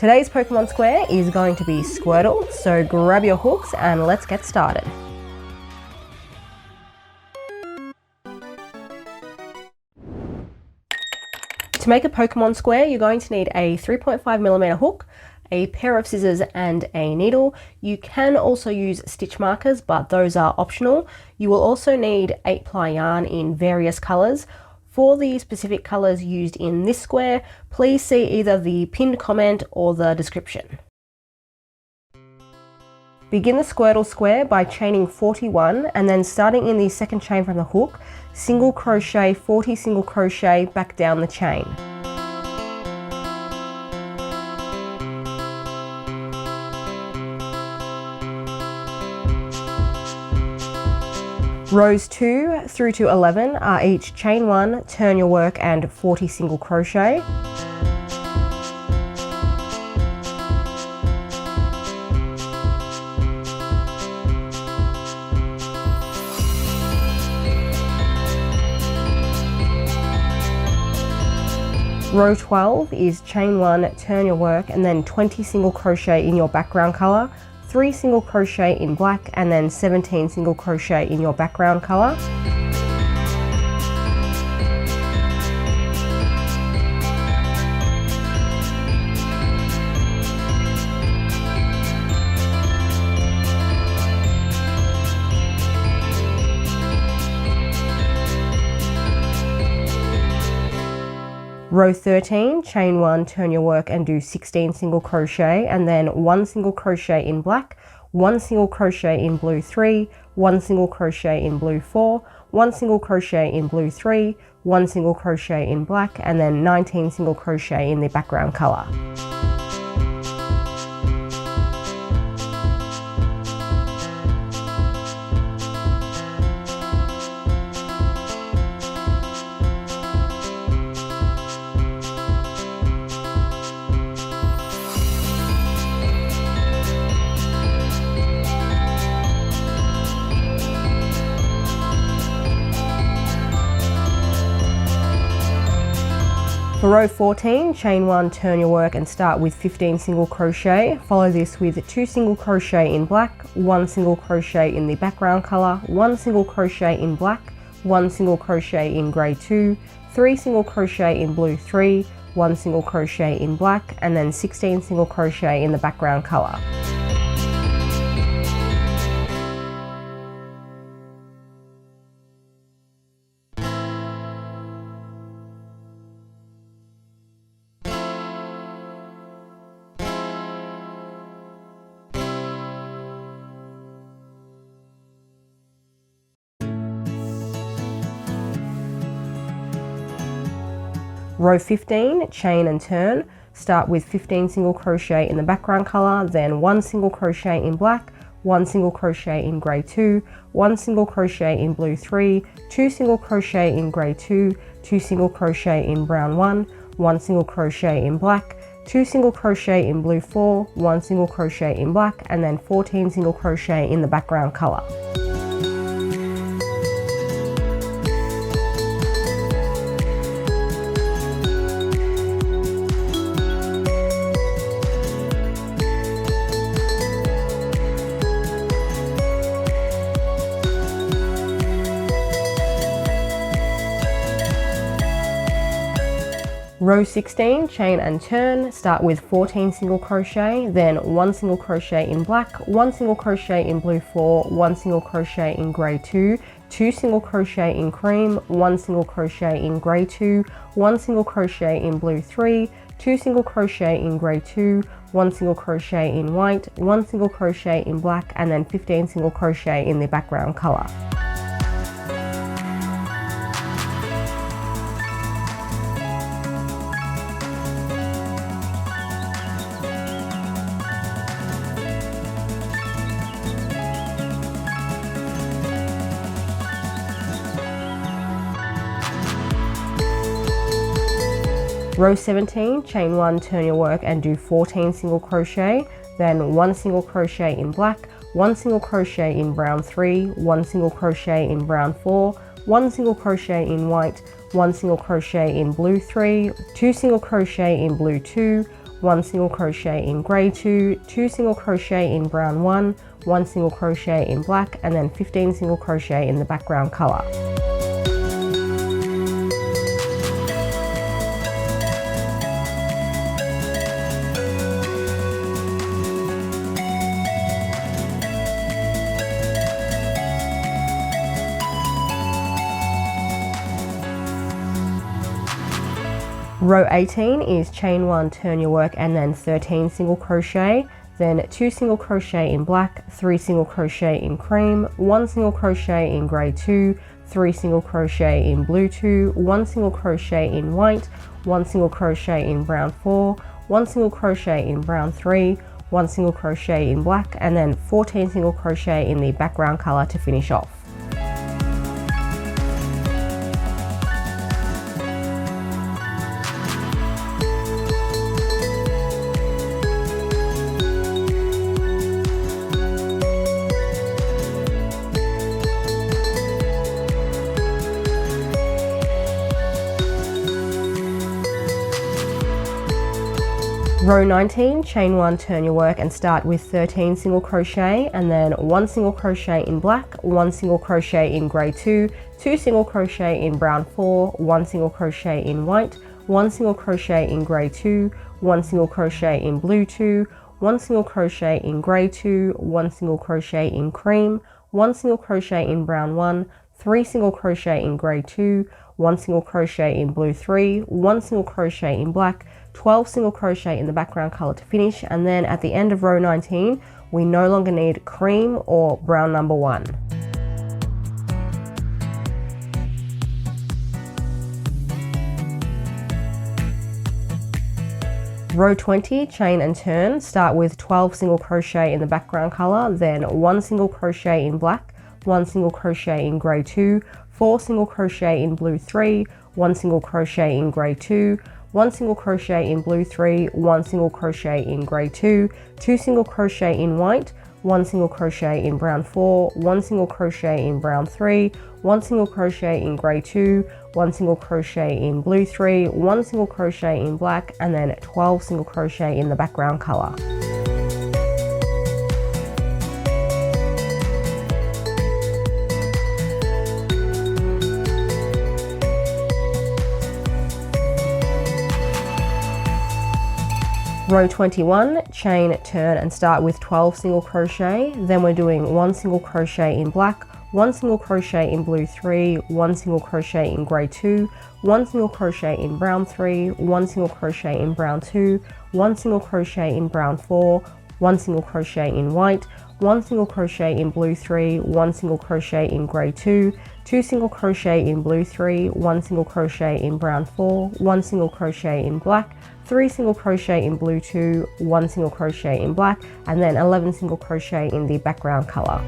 Today's Pokemon square is going to be Squirtle, so grab your hooks and let's get started. To make a Pokemon square, you're going to need a 3.5mm hook, a pair of scissors and a needle. You can also use stitch markers, but those are optional. You will also need 8-ply yarn in various colours. For the specific colours used in this square, please see either the pinned comment or the description. Begin the Squirtle square by chaining 41 and then starting in the second chain from the hook, single crochet 40 single crochet back down the chain. Rows 2 through to 11 are each chain 1, turn your work and 40 single crochet. Row 12 is chain 1, turn your work and then 20 single crochet in your background colour, 3 single crochet in black and then 17 single crochet in your background colour. Row 13, chain 1, turn your work and do 16 single crochet and then 1 single crochet in black, 1 single crochet in blue 3, 1 single crochet in blue 4, 1 single crochet in blue 3, 1 single crochet in black and then 19 single crochet in the background colour. For row 14, chain 1, turn your work and start with 15 single crochet. Follow this with 2 single crochet in black, 1 single crochet in the background colour, 1 single crochet in black, 1 single crochet in grey 2, 3 single crochet in blue 3, 1 single crochet in black and then 16 single crochet in the background colour. Row 15, chain and turn. Start with 15 single crochet in the background colour, then 1 single crochet in black, 1 single crochet in grey 2, 1 single crochet in blue 3, 2 single crochet in grey 2, 2 single crochet in brown 1, 1 single crochet in black, 2 single crochet in blue 4, 1 single crochet in black and then 14 single crochet in the background colour. Row 16, chain and turn. Start with 14 single crochet, then 1 single crochet in black, 1 single crochet in blue 4, 1 single crochet in grey 2, 2 single crochet in cream, 1 single crochet in grey 2, 1 single crochet in blue 3, 2 single crochet in grey 2, 1 single crochet in white, 1 single crochet in black and then 15 single crochet in the background colour. Row 17, chain 1, turn your work and do 14 single crochet, then 1 single crochet in black, 1 single crochet in brown 3, 1 single crochet in brown 4, 1 single crochet in white, 1 single crochet in blue 3, 2 single crochet in blue 2, 1 single crochet in grey 2, 2 single crochet in brown 1, 1 single crochet in black, and then 15 single crochet in the background colour. Row 18 is chain 1, turn your work, and then 13 single crochet, then 2 single crochet in black, 3 single crochet in cream, 1 single crochet in grey 2, 3 single crochet in blue 2, 1 single crochet in white, 1 single crochet in brown 4, 1 single crochet in brown 3, 1 single crochet in black, and then 14 single crochet in the background colour to finish off. Row 19, chain 1, turn your work, and start with 13 single crochet, and then 1 single crochet in black, 1 single crochet in grey 2, 2 single crochet in brown 4, 1 single crochet in white, 1 single crochet in grey 2, 1 single crochet in blue 2, 1 single crochet in grey 2, 1 single crochet in cream, 1 single crochet in brown 1, 3 single crochet in grey 2, 1 single crochet in blue 3, 1 single crochet in black, 12 single crochet in the background colour to finish, and then at the end of row 19 we no longer need cream or brown number 1. Row 20, chain and turn, start with 12 single crochet in the background colour, then 1 single crochet in black, 1 single crochet in grey 2, 4 single crochet in blue 3, 1 single crochet in grey 2, 1 single crochet in blue 3, 1 single crochet in grey 2, 2 single crochet in white, 1 single crochet in brown 4, 1 single crochet in brown 3, 1 single crochet in grey 2, 1 single crochet in blue 3, 1 single crochet in black, and then 12 single crochet in the background colour. Row 21, chain, turn, and start with 12 single crochet, then we're doing 1 single crochet in black, 1 single crochet in blue 3, 1 single crochet in grey 2, 1 single crochet in brown 3, 1 single crochet in brown 2, 1 single crochet in brown 4, 1 single crochet in white, 1 single crochet in blue 3, 1 single crochet in grey 2, 2 single crochet in blue 3, 1 single crochet in brown 4, 1 single crochet in black, 3 single crochet in blue 2, 1 single crochet in black, and then 11 single crochet in the background colour.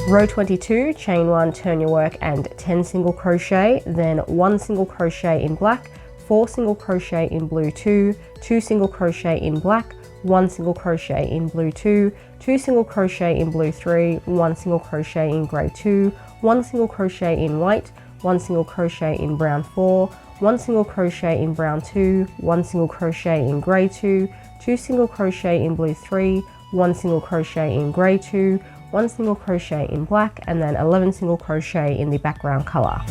Row 22, chain 1, turn your work, and 10 single crochet, then 1 single crochet in black, 4 single crochet in blue 2, 2 single crochet in black, 1 single crochet in blue 2, 2 single crochet in blue 3, 1 single crochet in grey 2, 1 single crochet in white, 1 single crochet in brown 4, 1 single crochet in brown 2, 1 single crochet in grey 2, 2 single crochet in blue 3, 1 single crochet in grey 2, 1 single crochet in black, and then 11 single crochet in the background colour.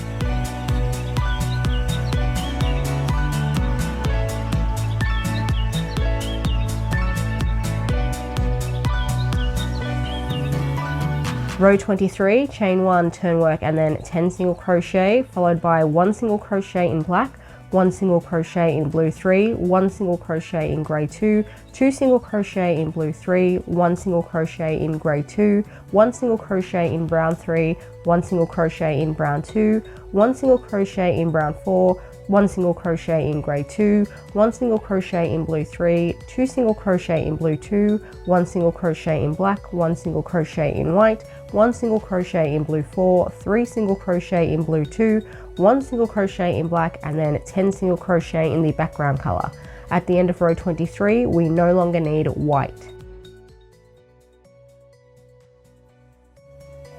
Row 23, chain 1, turn work, and then 10 single crochet, followed by 1 single crochet in black, 1 single crochet in blue 3, 1 single crochet in grey 2, 2 single crochet in blue 3, 1 single crochet in grey 2, 1 single crochet in brown 3, 1 single crochet in brown 2, 1 single crochet in brown 4, 1 single crochet in grey 2, 1 single crochet in blue 3, 2 single crochet in blue 2, 1 single crochet in black, 1 single crochet in white, 1 single crochet in blue 4, 3 single crochet in blue 2, 1 single crochet in black, and then 10 single crochet in the background colour. At the end of row 23, we no longer need white.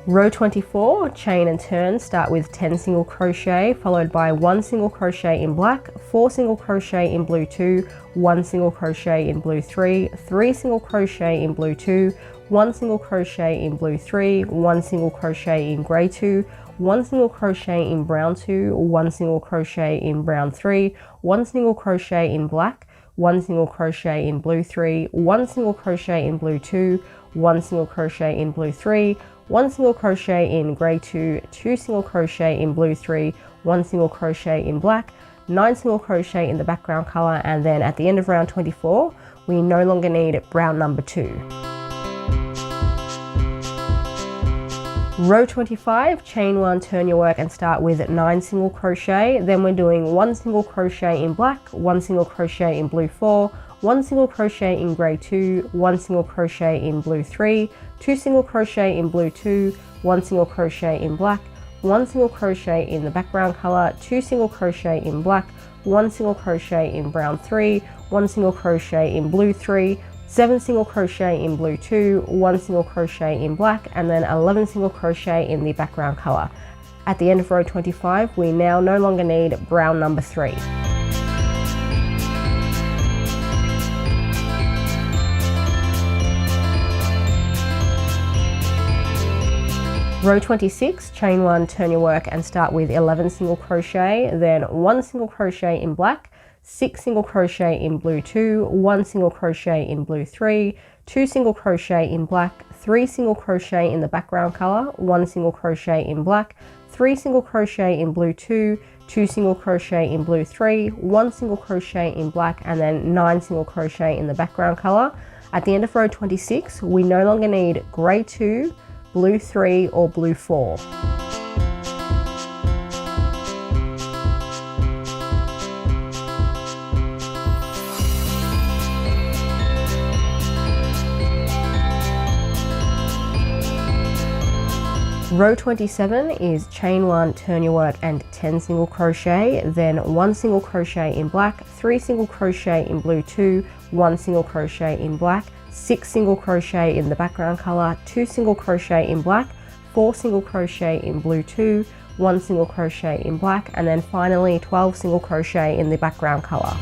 Row 24, chain and turn, start with 10 single crochet, followed by 1 single crochet in black, 4 single crochet in blue 2, 1 single crochet in blue 3, 3 single crochet in blue 2, 1 single crochet in blue 3, 1 single crochet in grey 2, 1 single crochet in brown 2, 1 single crochet in brown 3, 1 single crochet in black, 1 single crochet in blue 3, 1 single crochet in blue 2, 1 single crochet in blue 3, 1 single crochet in grey 2, 2 single crochet in blue 3, 1 single crochet in black, 9 single crochet in the background colour, and then at the end of round 24 we no longer need brown number 2. Row 25, chain 1, turn your work and start with 9 single crochet. Then we're doing 1 single crochet in black, 1 single crochet in blue 4, 1 single crochet in grey 2, 1 single crochet in blue 3, 2 single crochet in blue 2, 1 single crochet in black, 1 single crochet in the background colour, 2 single crochet in black, 1 single crochet in brown 3, 1 single crochet in blue 3, 7 single crochet in blue 2, 1 single crochet in black, and then 11 single crochet in the background colour. At the end of row 25 we now no longer need brown number 3. Row 26, chain 1, turn your work and start with 11 single crochet, then 1 single crochet in black, 6 single crochet in blue 2, 1 single crochet in blue 3, 2 single crochet in black, 3 single crochet in the background colour, 1 single crochet in black, 3 single crochet in blue 2, 2 single crochet in blue 3, 1 single crochet in black, and then 9 single crochet in the background colour. At the end of row 26 we no longer need grey 2, blue 3 or blue 4. Row 27 is chain 1, turn your work and 10 single crochet, then 1 single crochet in black, 3 single crochet in blue 2, 1 single crochet in black, 6 single crochet in the background colour, 2 single crochet in black, 4 single crochet in blue 2, 1 single crochet in black, and then finally 12 single crochet in the background colour.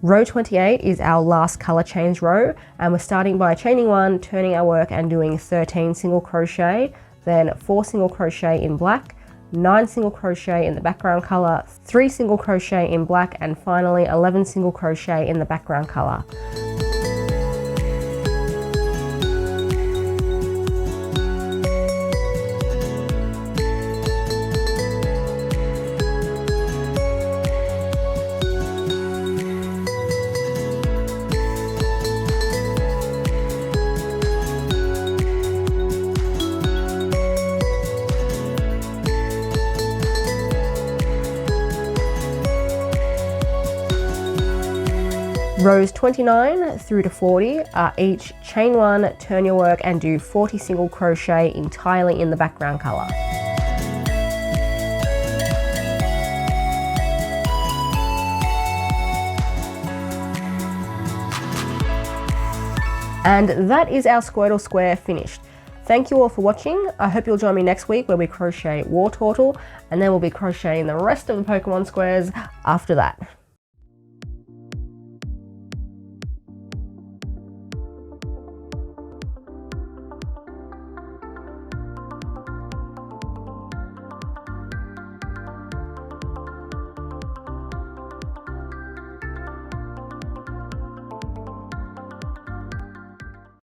Row 28 is our last colour change row, and we're starting by chaining 1, turning our work and doing 13 single crochet, then 4 single crochet in black, 9 single crochet in the background colour, 3 single crochet in black, and finally 11 single crochet in the background colour. Rows 29 through to 40 are each chain 1, turn your work and do 40 single crochet entirely in the background colour. And that is our Squirtle square finished. Thank you all for watching. I hope you'll join me next week where we crochet War Turtle, and then we'll be crocheting the rest of the Pokemon squares after that.